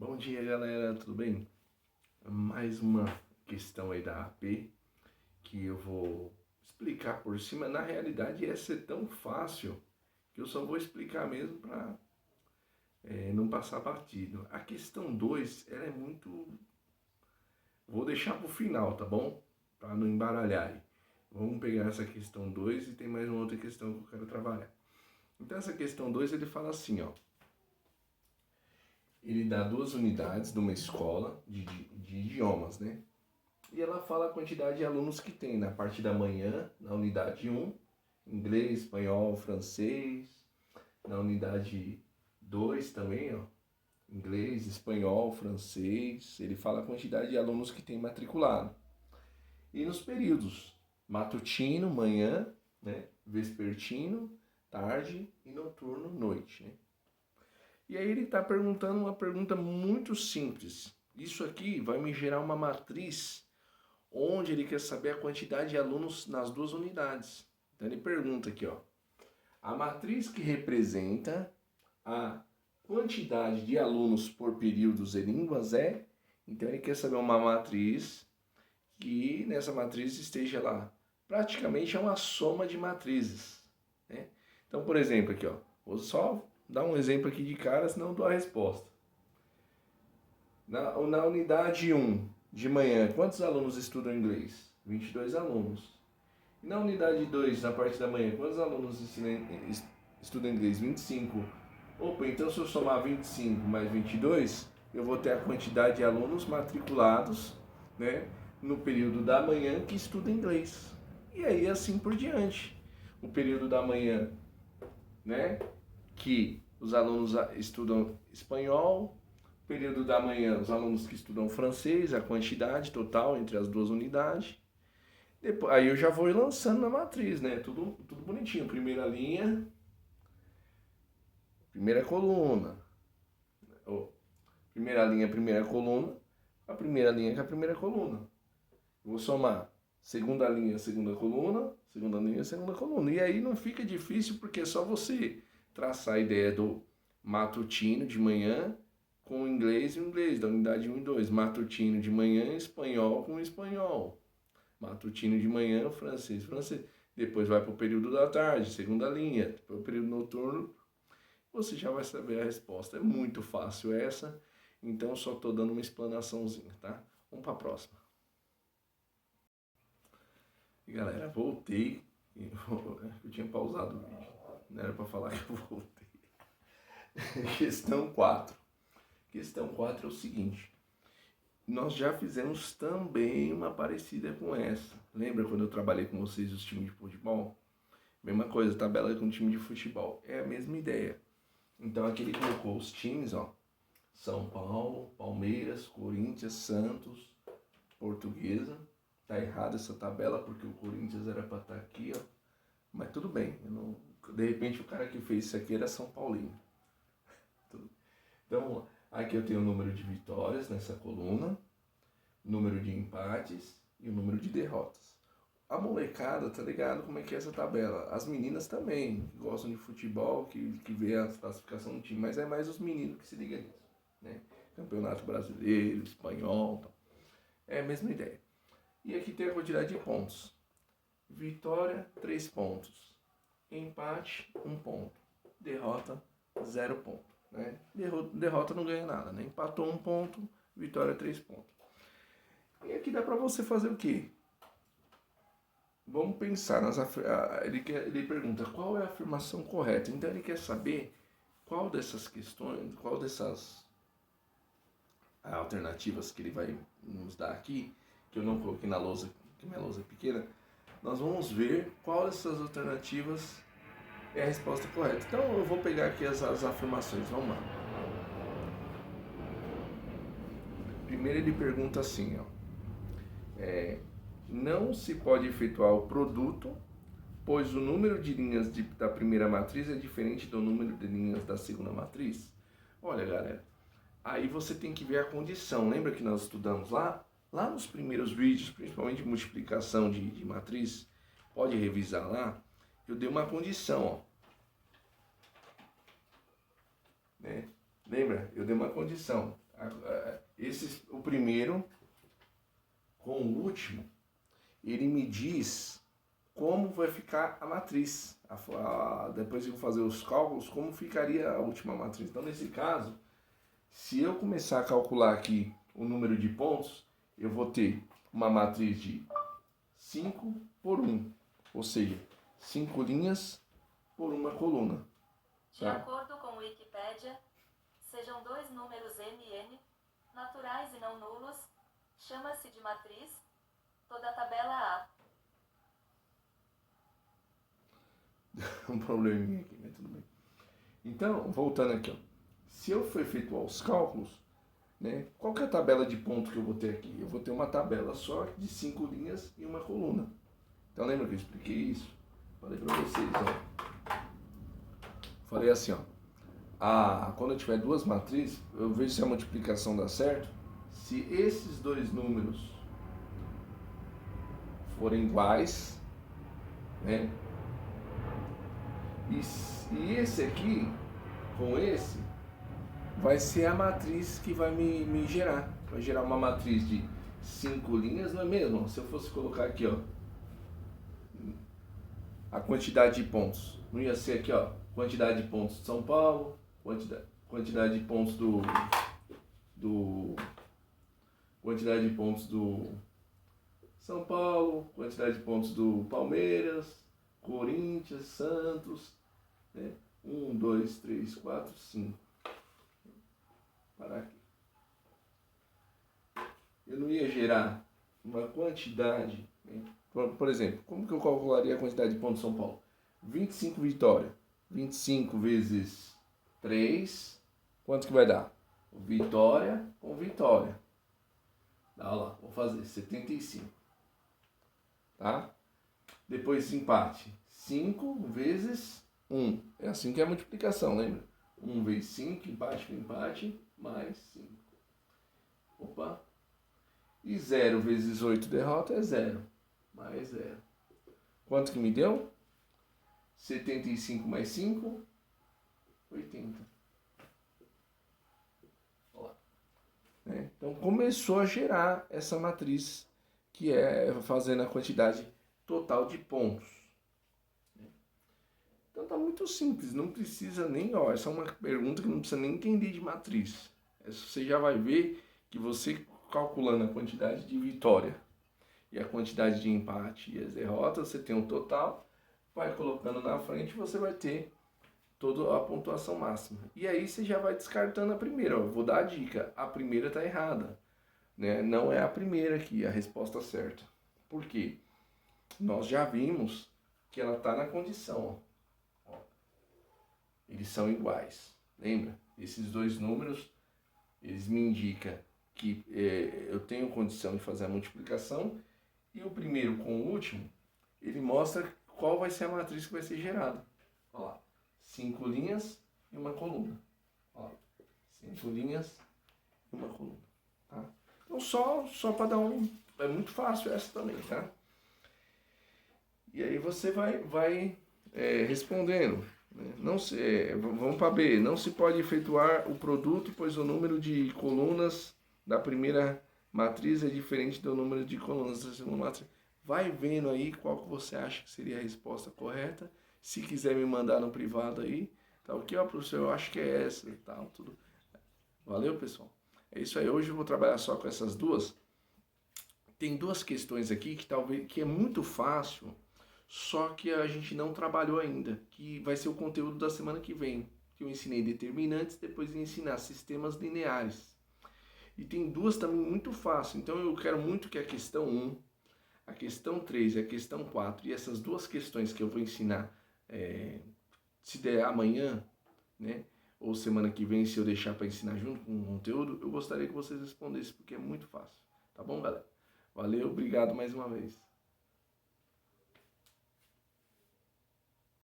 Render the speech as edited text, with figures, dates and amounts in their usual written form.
Bom dia, galera, tudo bem? Mais uma questão aí da AP que eu vou explicar por cima. Na realidade, essa é tão fácil que eu só vou explicar mesmo para não passar batido. A questão 2, ela é muito. Vou deixar para o final, tá bom? Para não embaralhar aí. Vamos pegar essa questão 2 e tem mais uma outra questão que eu quero trabalhar. Então, essa questão 2 ele fala assim, ó. Ele dá 2 unidades de uma escola de idiomas, né? E ela fala a quantidade de alunos que tem na parte da manhã, na unidade 1, inglês, espanhol, francês. Na unidade 2 também, ó, inglês, espanhol, francês. Ele fala a quantidade de alunos que tem matriculado. E nos períodos, matutino, manhã, né? Vespertino, tarde e noturno, noite, né? E aí ele está perguntando uma pergunta muito simples. Isso aqui vai me gerar uma matriz onde ele quer saber a quantidade de alunos nas duas unidades. Então ele pergunta aqui, ó, a matriz que representa a quantidade de alunos por períodos e línguas é, então ele quer saber uma matriz que nessa matriz esteja lá, praticamente é uma soma de matrizes, né? Então, por exemplo, aqui, ó, vou só dar um exemplo aqui de cara, senão eu dou a resposta. Na unidade 1, de manhã, quantos alunos estudam inglês? 22 alunos. E na unidade 2, na parte da manhã, quantos alunos estudam inglês? 25. Opa, então se eu somar 25 mais 22, eu vou ter a quantidade de alunos matriculados, né, no período da manhã que estudam inglês. E aí assim por diante. O período da manhã, né, que os alunos estudam espanhol, período da manhã, os alunos que estudam francês, a quantidade total entre as duas unidades. Depois, aí eu já vou lançando na matriz, né? Tudo bonitinho. Primeira linha, primeira coluna. Primeira linha, primeira coluna. A primeira linha com a primeira coluna. Vou somar segunda linha, segunda coluna, segunda linha, segunda coluna. E aí não fica difícil porque é só você traçar a ideia do matutino de manhã com o inglês e o inglês, da unidade 1 e 2. Matutino de manhã, espanhol com espanhol. Matutino de manhã, francês, francês. Depois vai para o período da tarde, segunda linha. Depois o período noturno, você já vai saber a resposta. É muito fácil essa, então só estou dando uma explanaçãozinha, tá? Vamos para a próxima. E galera, voltei. Eu tinha pausado o vídeo. Não era para falar que eu voltei. Questão 4. Questão 4 é o seguinte. Nós já fizemos também uma parecida com essa. Lembra quando eu trabalhei com vocês os times de futebol? Mesma coisa, tabela com time de futebol. É a mesma ideia. Então aqui ele colocou os times, ó. São Paulo, Palmeiras, Corinthians, Santos, Portuguesa. Tá errada essa tabela porque o Corinthians era para estar aqui, ó. Mas tudo bem. De repente o cara que fez isso aqui era São Paulino. Então aqui eu tenho o número de vitórias nessa coluna, número de empates e o número de derrotas. A molecada tá ligado como é que é essa tabela. As meninas também, que gostam de futebol, que vê a classificação do time, mas é mais os meninos que se ligam nisso, né? Campeonato brasileiro, espanhol, tal. É a mesma ideia. E aqui tem a quantidade de pontos. Vitória, 3 pontos. Empate, 1 ponto. Derrota, 0 ponto. Né? Derrota não ganha nada, né? Empatou 1 ponto, vitória 3 pontos. E aqui dá para você fazer o quê? Vamos pensar, ele pergunta qual é a afirmação correta. Então ele quer saber qual dessas questões, qual dessas alternativas que ele vai nos dar aqui, que eu não coloquei na lousa, que minha lousa é pequena, nós vamos ver qual dessas alternativas é a resposta correta. Então eu vou pegar aqui as afirmações, vamos lá. Primeiro ele pergunta assim, ó. Não se pode efetuar o produto, pois o número de linhas da primeira matriz é diferente do número de linhas da segunda matriz. Olha, galera, aí você tem que ver a condição. Lembra que nós estudamos lá nos primeiros vídeos, principalmente de multiplicação de matriz? Pode revisar lá. Eu dei uma condição, ó. Né? Lembra? Eu dei uma condição. O primeiro com o último, ele me diz como vai ficar a matriz. Depois eu vou fazer os cálculos, como ficaria a última matriz. Então, nesse caso, se eu começar a calcular aqui o número de pontos, eu vou ter uma matriz de 5 por 1, ou seja, 5 linhas por uma coluna. De acordo com o Wikipedia, sejam dois números MN, naturais e não nulos, chama-se de matriz, toda a tabela A. Um probleminha aqui, mas tudo bem. Então, voltando aqui, ó. Se eu for efetuar os cálculos, né, qual que é a tabela de pontos que eu vou ter aqui? Eu vou ter uma tabela só de 5 linhas e uma coluna. Então, lembra que eu expliquei isso? Falei para vocês, ó. Falei assim, ó. Quando eu tiver duas matrizes, eu vejo se a multiplicação dá certo. Se esses dois números forem iguais, né? E esse aqui, com esse, vai ser a matriz que vai me gerar. Vai gerar uma matriz de 5 linhas, não é mesmo? Se eu fosse colocar aqui, ó, a quantidade de pontos, não ia ser aqui, ó, quantidade de pontos de São Paulo, quantidade de pontos quantidade de pontos do São Paulo, quantidade de pontos do Palmeiras, Corinthians, Santos, né? 1, 2, 3, 4, 5. Parar aqui. Eu não ia gerar uma quantidade, né? Por exemplo, como que eu calcularia a quantidade de pontos de São Paulo? 25 vitória. 25 vezes 3, quanto que vai dar? Vitória com vitória. Dá lá, vou fazer 75. Tá? Depois empate. 5 vezes 1. É assim que é a multiplicação, lembra? 1 vezes 5, empate com empate, mais 5. Opa. E 0 vezes 8 derrota é 0. Mais 0. Quanto que me deu? 75 mais 5, 80. Olha lá. Então começou a gerar essa matriz, que é fazendo a quantidade total de pontos. Então tá muito simples, não precisa nem, essa é uma pergunta que não precisa nem entender de matriz. Você já vai ver que você calculando a quantidade de vitória e a quantidade de empate e as derrotas, você tem um total, vai colocando na frente, você vai ter toda a pontuação máxima. E aí você já vai descartando a primeira. Eu vou dar a dica, a primeira está errada, né? Não é a primeira aqui, a resposta certa. Por quê? Nós já vimos que ela está na condição, ó. Eles são iguais. Lembra? Esses dois números, eles me indicam que eu tenho condição de fazer a multiplicação, e o primeiro com o último, ele mostra qual vai ser a matriz que vai ser gerada. Olha lá, 5 linhas e uma coluna. Olha lá, 5 linhas e uma coluna. Tá? Então só para dar é muito fácil essa também, tá? E aí você vai respondendo. Não vamos para B. Não se pode efetuar o produto, pois o número de colunas da primeira matriz é diferente do número de colunas da segunda matriz. Vai vendo aí qual que você acha que seria a resposta correta. Se quiser me mandar no privado aí, tá ok, ó, professor, eu acho que é essa e tal, tudo. Valeu, pessoal? É isso aí. Hoje eu vou trabalhar só com essas duas. Tem duas questões aqui que é muito fácil, só que a gente não trabalhou ainda, que vai ser o conteúdo da semana que vem. Que eu ensinei determinantes, depois de ensinar sistemas lineares. E tem duas também muito fáceis. Então eu quero muito que a questão 1, a questão 3 e a questão 4, e essas duas questões que eu vou ensinar, se der amanhã, né, ou semana que vem, se eu deixar para ensinar junto com o conteúdo, eu gostaria que vocês respondessem, porque é muito fácil. Tá bom, galera? Valeu, obrigado mais uma vez.